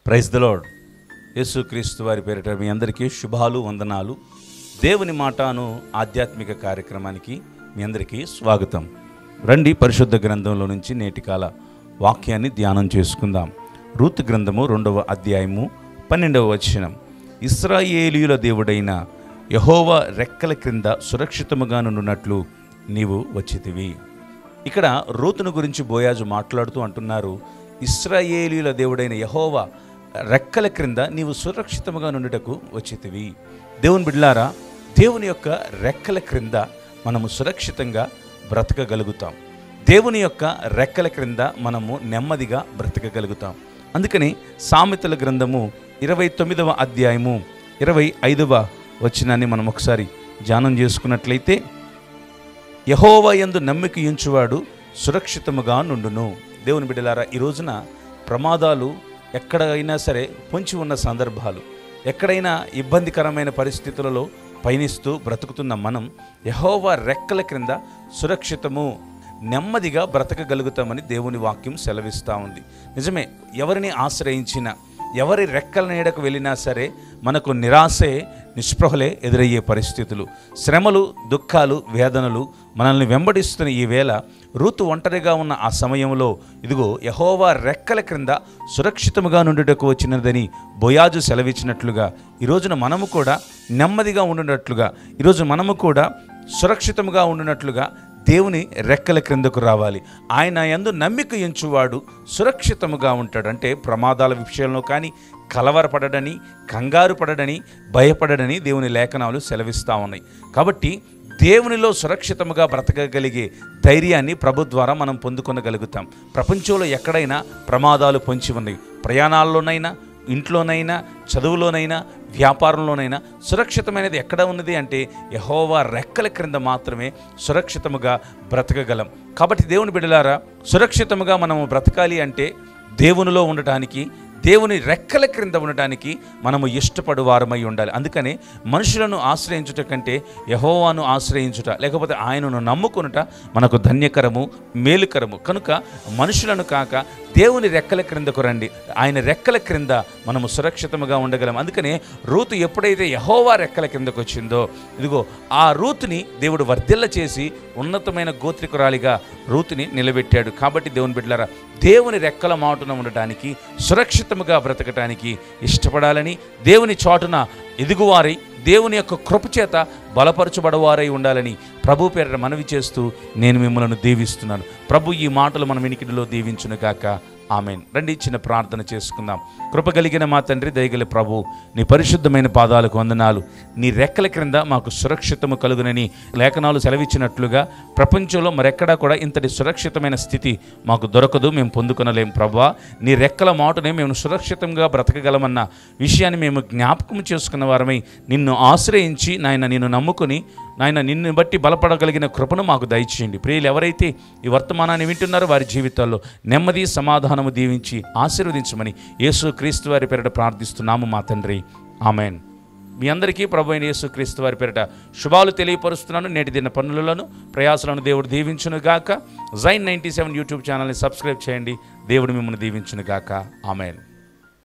Praise the lord. యేసుక్రీస్తు వారి పేరిట మీ అందరికీ శుభాలు, వందనాలు. దేవుని మాటను ఆధ్యాత్మిక కార్యక్రమానికి మీ అందరికీ స్వాగతం. రండి, పరిశుద్ధ గ్రంథంలో నుంచి నేటికాల వాక్యాన్ని ధ్యానం చేసుకుందాం. రూతు గ్రంథము 2వ అధ్యాయము 12వ వచనం. ఇశ్రాయేలీయుల దేవుడైన యెహోవా రెక్కల క్రింద సురక్షితముగా నుండునట్లు నీవు వచ్చితివి. ఇక్కడ రూతును గురించి బోయాజు మాట్లాడుతూ అంటున్నారు, ఇశ్రాయేలీయుల దేవుడైన యెహోవా రెక్కల క్రింద నీవు సురక్షితముగా నుండుటకు వచ్చితివి. దేవుని బిడ్డలారా, దేవుని యొక్క రెక్కల క్రింద మనము సురక్షితంగా బ్రతకగలుగుతాం. దేవుని యొక్క రెక్కల క్రింద మనము నెమ్మదిగా బ్రతకగలుగుతాం. అందుకని సామెతల గ్రంథము 29వ అధ్యాయము 25వ వచనాన్ని మనం ఒకసారి ధ్యానం చేసుకున్నట్లయితే, యెహోవా యందు నమ్మిక ఉంచువాడు సురక్షితముగా నుండును. దేవుని బిడ్డలారా, ఈ రోజున ప్రమాదాలు ఎక్కడైనా సరే పొంచి ఉన్న సందర్భాలు, ఎక్కడైనా ఇబ్బందికరమైన పరిస్థితులలో పయనిస్తూ బ్రతుకుతున్న మనం యెహోవా రెక్కల క్రింద సురక్షితము, నెమ్మదిగా బ్రతకగలుగుతామని దేవుని వాక్యం సెలవిస్తూ ఉంది. నిజమే, ఎవరిని ఆశ్రయించినా, ఎవరి రెక్కల నీడకు వెళ్ళినా సరే మనకు నిరాశే, నిస్పృహలే ఎదురయ్యే పరిస్థితులు, శ్రమలు, దుఃఖాలు, వేదనలు మనల్ని వెంబడిస్తున్న ఈ వేళ రూతు ఒంటరిగా ఉన్న ఆ సమయంలో ఇదిగో యెహోవా రెక్కల క్రింద సురక్షితముగా నుండుటకు వచ్చినదని బోయాజు సెలవిచ్చినట్లుగా ఈరోజున మనము కూడా నెమ్మదిగా ఉండునట్లుగా, ఈరోజు మనము కూడా సురక్షితముగా ఉండునట్లుగా దేవుని రెక్కల క్రిందకు రావాలి. ఆయన యందు నమ్మిక ఉంచువాడు సురక్షితముగా ఉంటాడు. అంటే ప్రమాదాల విషయంలో కానీ కలవరపడడని, కంగారు పడడని, భయపడడని దేవుని లేఖనాలు సెలవిస్తూ ఉన్నాయి. కాబట్టి దేవునిలో సురక్షితముగా బ్రతకగలిగే ధైర్యాన్ని ప్రభు ద్వారా మనం పొందుకొనగలుగుతాం. ప్రపంచంలో ఎక్కడైనా ప్రమాదాలు పొంచి ఉన్నాయి. ప్రయాణాల్లోనైనా, ఇంట్లోనైనా, చదువులోనైనా, వ్యాపారంలోనైనా సురక్షితమైనది ఎక్కడ ఉన్నది అంటే యెహోవా రెక్కల క్రింద మాత్రమే సురక్షితముగా బ్రతకగలం. కాబట్టి దేవుని బిడ్డలారా, సురక్షితముగా మనము బ్రతకాలి అంటే దేవునిలో ఉండటానికి, దేవుని రెక్కల క్రింద ఉండటానికి మనము ఇష్టపడు వారమై ఉండాలి. అందుకనే మనుషులను ఆశ్రయించుట కంటే యెహోవాను ఆశ్రయించుట, లేకపోతే ఆయనను నమ్ముకొనుట మనకు ధన్యకరము, మేలుకరము. కనుక మనుషులను కాక దేవుని రెక్కల క్రిందకు రండి. ఆయన రెక్కల క్రింద మనము సురక్షితముగా ఉండగలం. అందుకనే రూతు ఎప్పుడైతే యెహోవా రెక్కల కిందకు వచ్చిందో, ఇదిగో ఆ రూతుని దేవుడు వర్ధిల్ల చేసి ఉన్నతమైన గోత్రికురాలిగా రూతుని నిలబెట్టాడు. కాబట్టి దేవుని బిడ్డలారా, దేవుని రెక్కల మాటున ఉండటానికి, సురక్షితముగా బ్రతకటానికి ఇష్టపడాలని, దేవుని చాటున ఎదుగువారై, దేవుని యొక్క కృపచేత బలపరచబడవారై ఉండాలని ప్రభు పేరిట మనవి చేస్తూ నేను మిమ్మల్ని దీవిస్తున్నాను. ప్రభు ఈ మాటలు మన వినికిడిలో దీవించును గాక. ఆమెన్. రండి, చిన్న ప్రార్థన చేసుకుందాం. కృపగలిగిన మా తండ్రి, దయగల ప్రభు, నీ పరిశుద్ధమైన పాదాలకు వందనాలు. నీ రెక్కల క్రింద మాకు సురక్షితము కలుగునని లేఖనాలు సెలవిచ్చినట్లుగా ప్రపంచంలో మరెక్కడా కూడా ఇంతటి సురక్షితమైన స్థితి మాకు దొరకదు, మేము పొందుకొనలేం. ప్రభువా, నీ రెక్కల మాటనే మేము సురక్షితంగా బ్రతకగలమన్న విషయాన్ని మేము జ్ఞాపకం చేసుకున్న వారమై నిన్ను ఆశ్రయించి నాయన, నిన్ను నమ్ముకుని నాయన, నిన్ను బట్టి బలపడగలిగిన కృపను మాకు దయచేయండి. ప్రియులు ఎవరైతే ఈ వర్తమానాన్ని వింటున్నారో వారి జీవితాల్లో నెమ్మది, సమాధానము దీవించి ఆశీర్వదించమని యేసుక్రీస్తు వారి పేరిట ప్రార్థిస్తున్నాము మా తండ్రి. ఆమెన్. మీ అందరికీ ప్రభు అయిన యేసుక్రీస్తు వారి పేరిట శుభాలు తెలియపరుస్తున్నాను. నేటి దిన పనులను, ప్రయాసాలను దేవుడు దీవించును గాక. జైన్ 97 యూట్యూబ్ ఛానల్ని సబ్స్క్రైబ్ చేయండి. దేవుడు మిమ్మల్ని దీవించును గాక. ఆమెన్.